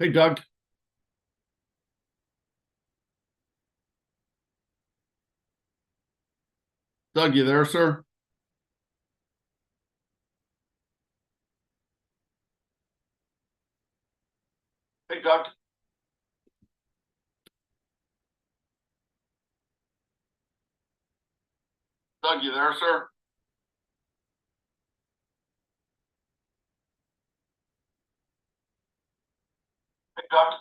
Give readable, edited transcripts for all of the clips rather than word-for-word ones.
Hey, Doug. Doug, you there, sir? Hey, Doug. Doug, you there, sir? Hey, Doug.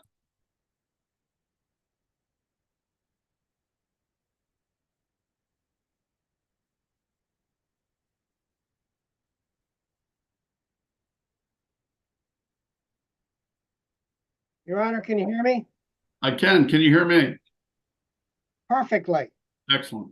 Your Honor, can you hear me? I can. Can you hear me? Perfectly. Excellent.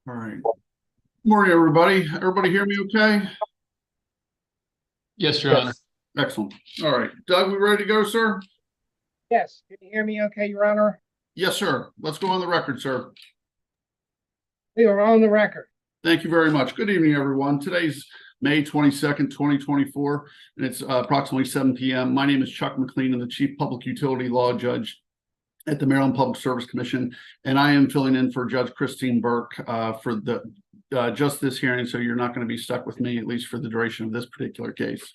All right. Morning, everybody. Everybody hear me okay? Yes, Your Honor. Excellent. All right. Doug, we ready to go, sir? Yes, can you hear me okay, Your Honor? Yes, sir. Let's go on the record, sir. We are on the record. Thank you very much. Good evening, everyone. Today's May 22nd, 2024, and it's approximately 7 p.m. My name is Chuck McLean. I'm the Chief Public Utility Law Judge at the Maryland Public Service Commission, and I am filling in for Judge Christine Burke for the just this hearing, so you're not going to be stuck with me, at least for the duration of this particular case.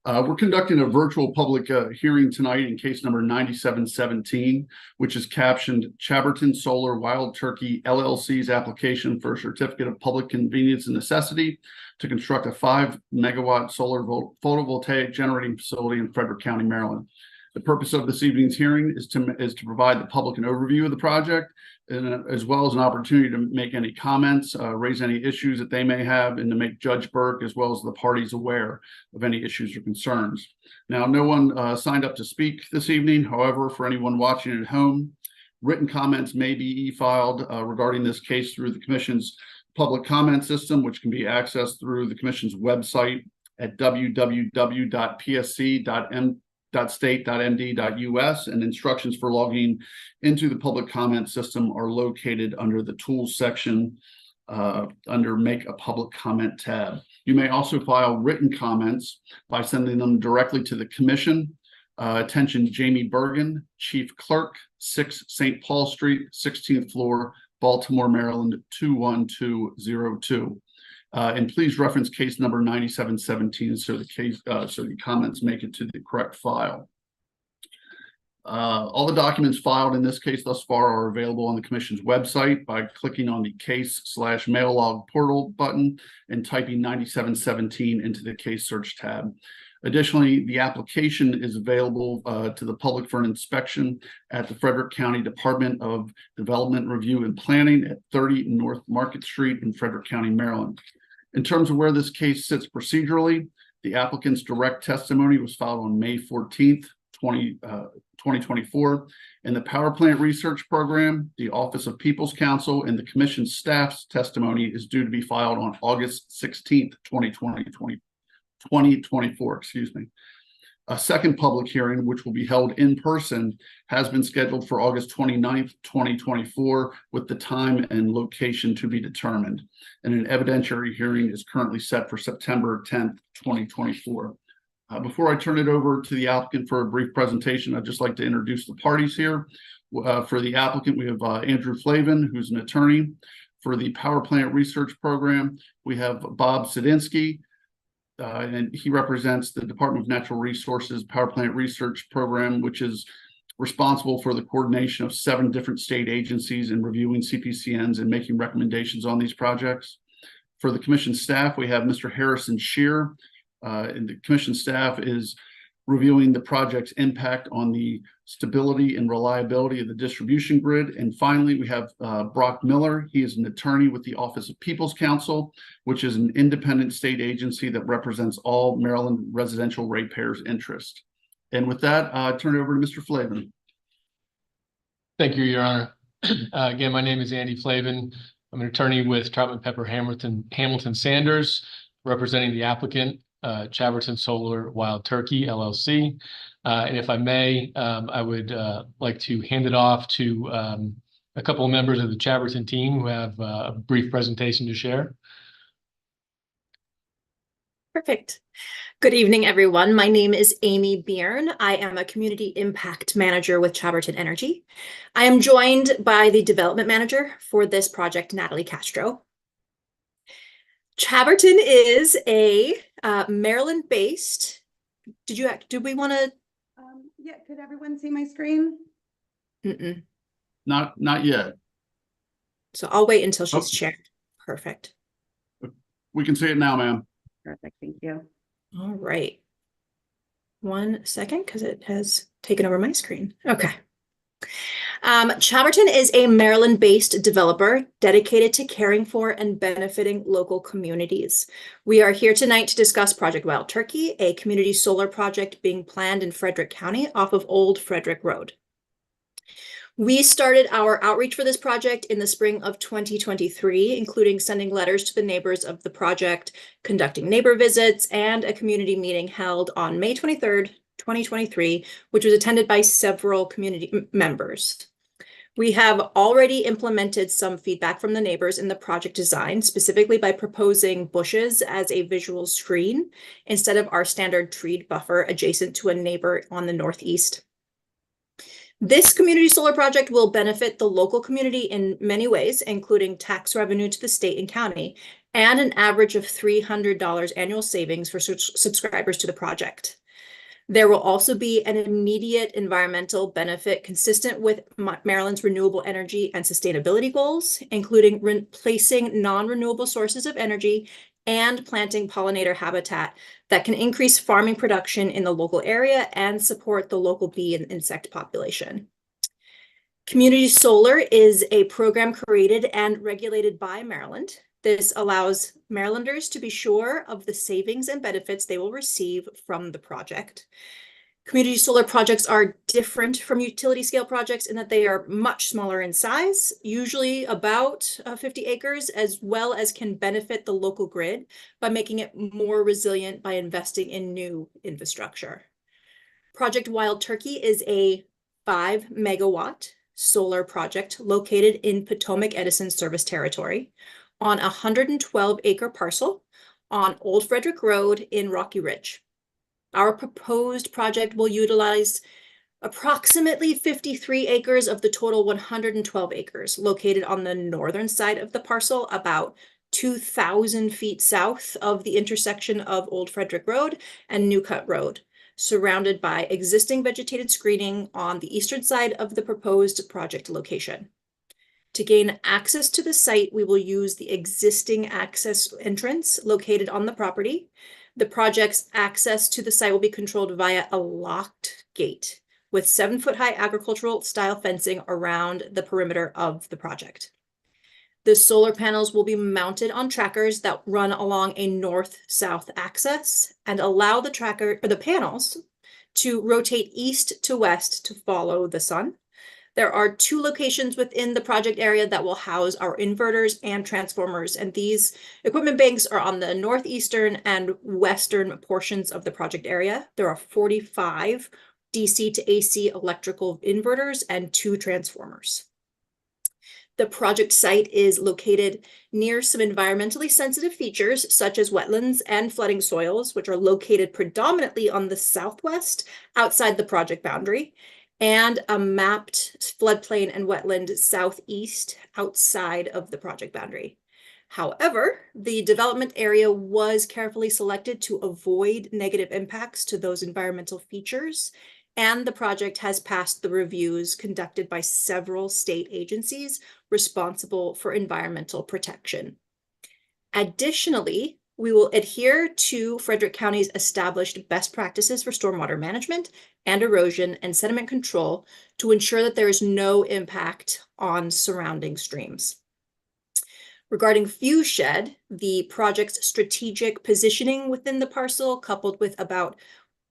We're conducting a virtual public hearing tonight in case number 9717, which is captioned Chaberton Solar Wild Turkey LLC's application for a certificate of public convenience and necessity to construct a 5-megawatt solar photovoltaic generating facility in Frederick County, Maryland. The purpose of this evening's hearing is to provide the public an overview of the project, and as well as an opportunity to make any comments, raise any issues that they may have, and to make Judge Burke as well as the parties aware of any issues or concerns. Now, no one signed up to speak this evening. However, for anyone watching at home, written comments may be e-filed regarding this case through the Commission's public comment system, which can be accessed through the Commission's website at www.psc.state.md.us, and instructions for logging into the public comment system are located under the Tools section under Make a Public Comment tab. You may also file written comments by sending them directly to the Commission. Attention Jamie Bergen, Chief Clerk, 6 St. Paul Street, 16th floor, Baltimore, Maryland, 21202. And please reference case number 9717 so the comments make it to the correct file. All the documents filed in this case thus far are available on the Commission's website by clicking on the case/mail log portal button and typing 9717 into the case search tab. Additionally, the application is available to the public for an inspection at the Frederick County Department of Development Review and Planning at 30 North Market Street in Frederick County, Maryland. In terms of where this case sits procedurally, the applicant's direct testimony was filed on May 14th, 2024, and the Power Plant Research Program, the Office of People's Counsel, and the Commission staff's testimony is due to be filed on August 16th, 2024, excuse me. A second public hearing, which will be held in person, has been scheduled for August 29th, 2024, with the time and location to be determined. And an evidentiary hearing is currently set for September 10th, 2024. Before I turn it over to the applicant for a brief presentation, I'd just like to introduce the parties here. For the applicant, we have Andrew Flavin, who's an attorney. For the Power Plant Research Program, we have Bob Sadinsky, and he represents the Department of Natural Resources Power Plant Research Program, which is responsible for the coordination of 7 different state agencies in reviewing CPCNs and making recommendations on these projects. For the Commission staff, we have Mr. Harrison Shear, and the Commission staff is reviewing the project's impact on the stability and reliability of the distribution grid. And finally, we have Brock Miller. He is an attorney with the Office of People's Counsel, which is an independent state agency that represents all Maryland residential ratepayers' interest. And with that, I turn it over to Mr. Flavin. Thank you, Your Honor. Again, my name is Andy Flavin. I'm an attorney with Troutman Pepper Hamilton Sanders, representing the applicant, Chaberton Solar Wild Turkey LLC. And if I may, I would like to hand it off to a couple of members of the Chaberton team who have a brief presentation to share. Perfect. Good evening, everyone. My name is Amy Byrne. I am a Community Impact Manager with Chaberton Energy. I am joined by the Development Manager for this project, Natalie Castro. Chaberton is a Maryland-based. Did we want to? Yeah, could everyone see my screen? Not yet. So I'll wait until she's shared. Perfect. We can see it now, ma'am. Perfect, thank you. All right. 1 second, because it has taken over my screen. Okay. Chaberton is a Maryland-based developer dedicated to caring for and benefiting local communities. We are here tonight to discuss Project Wild Turkey, a community solar project being planned in Frederick County off of Old Frederick Road. We started our outreach for this project in the spring of 2023, including sending letters to the neighbors of the project, conducting neighbor visits, and a community meeting held on May 23rd, 2023, which was attended by several community members. We have already implemented some feedback from the neighbors in the project design, specifically by proposing bushes as a visual screen instead of our standard treed buffer adjacent to a neighbor on the northeast. This community solar project will benefit the local community in many ways, including tax revenue to the state and county, and an average of $300 annual savings for subscribers to the project. There will also be an immediate environmental benefit consistent with Maryland's renewable energy and sustainability goals, including replacing non-renewable sources of energy and planting pollinator habitat that can increase farming production in the local area and support the local bee and insect population. Community solar is a program created and regulated by Maryland. This allows Marylanders to be sure of the savings and benefits they will receive from the project. Community solar projects are different from utility scale projects in that they are much smaller in size, usually about 50 acres, as well as can benefit the local grid by making it more resilient by investing in new infrastructure. Project Wild Turkey is a 5 megawatt solar project located in Potomac Edison service territory on a 112-acre parcel on Old Frederick Road in Rocky Ridge. Our proposed project will utilize approximately 53 acres of the total 112 acres located on the northern side of the parcel, about 2,000 feet south of the intersection of Old Frederick Road and New Cut Road, surrounded by existing vegetated screening on the eastern side of the proposed project location. To gain access to the site, we will use the existing access entrance located on the property. The project's access to the site will be controlled via a locked gate with 7-foot-high agricultural style fencing around the perimeter of the project. The solar panels will be mounted on trackers that run along a north-south axis and allow the panels to rotate east to west to follow the sun. There are 2 locations within the project area that will house our inverters and transformers, and these equipment banks are on the northeastern and western portions of the project area. There are 45 DC to AC electrical inverters and 2 transformers. The project site is located near some environmentally sensitive features such as wetlands and flooding soils, which are located predominantly on the southwest outside the project boundary, and a mapped floodplain and wetland southeast outside of the project boundary. However, the development area was carefully selected to avoid negative impacts to those environmental features, and the project has passed the reviews conducted by several state agencies responsible for environmental protection. Additionally, we will adhere to Frederick County's established best practices for stormwater management and erosion and sediment control to ensure that there is no impact on surrounding streams. Regarding view shed, the project's strategic positioning within the parcel, coupled with about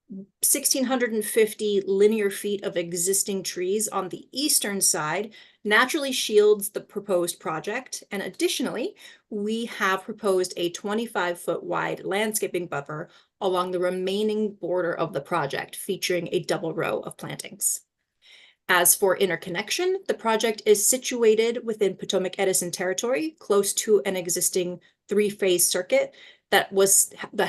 1,650 linear feet of existing trees on the eastern side, naturally shields the proposed project. And additionally, we have proposed a 25-foot wide landscaping buffer along the remaining border of the project, featuring a double row of plantings. As for interconnection, the project is situated within Potomac Edison territory, close to an existing 3-phase circuit that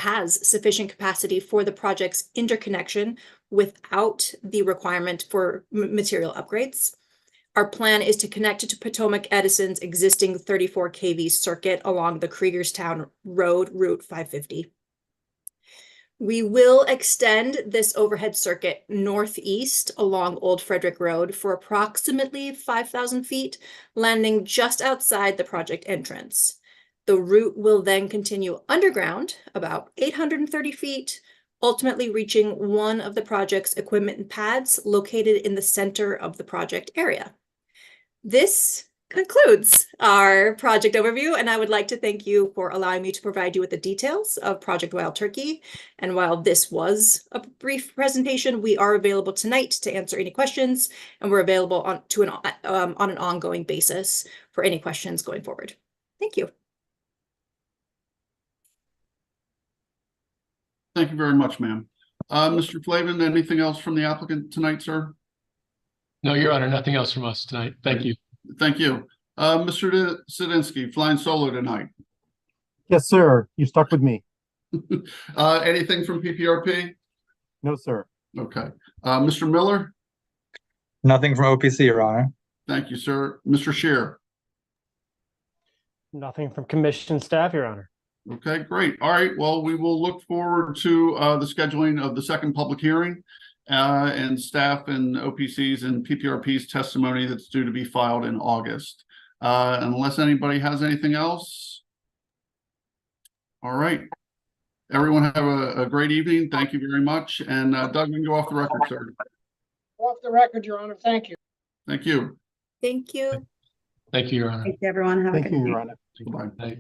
has sufficient capacity for the project's interconnection without the requirement for material upgrades. Our plan is to connect it to Potomac Edison's existing 34 kV circuit along the Kriegerstown Road, Route 550. We will extend this overhead circuit northeast along Old Frederick Road for approximately 5,000 feet, landing just outside the project entrance. The route will then continue underground about 830 feet, ultimately reaching one of the project's equipment pads located in the center of the project area. This concludes our project overview, and I would like to thank you for allowing me to provide you with the details of Project Wild Turkey. And while this was a brief presentation, we are available tonight to answer any questions, and we're available on an ongoing basis for any questions going forward. Thank you. Thank you very much, ma'am. Mr. Flavin, anything else from the applicant tonight, sir? No, Your Honor, nothing else from us tonight. Thank you. Thank you. Mr. Sadinsky, flying solo tonight. Yes, sir. You stuck with me. Anything from PPRP? No, sir. Okay. Mr. Miller? Nothing from OPC, Your Honor. Thank you, sir. Mr. Shear? Nothing from commission staff, Your Honor. Okay, great. All right. Well, we will look forward to the scheduling of the second public hearing and staff and OPC's and PPRP's testimony that's due to be filed in August. Unless anybody has anything else. All right. Everyone have a great evening. Thank you very much. And Doug, we can go off the record, sir. Off the record, Your Honor. Thank you. Thank you. Thank you. Thank you, Your Honor. Thank you, everyone. Have a Thank good you, night. Your Honor. Bye. Bye.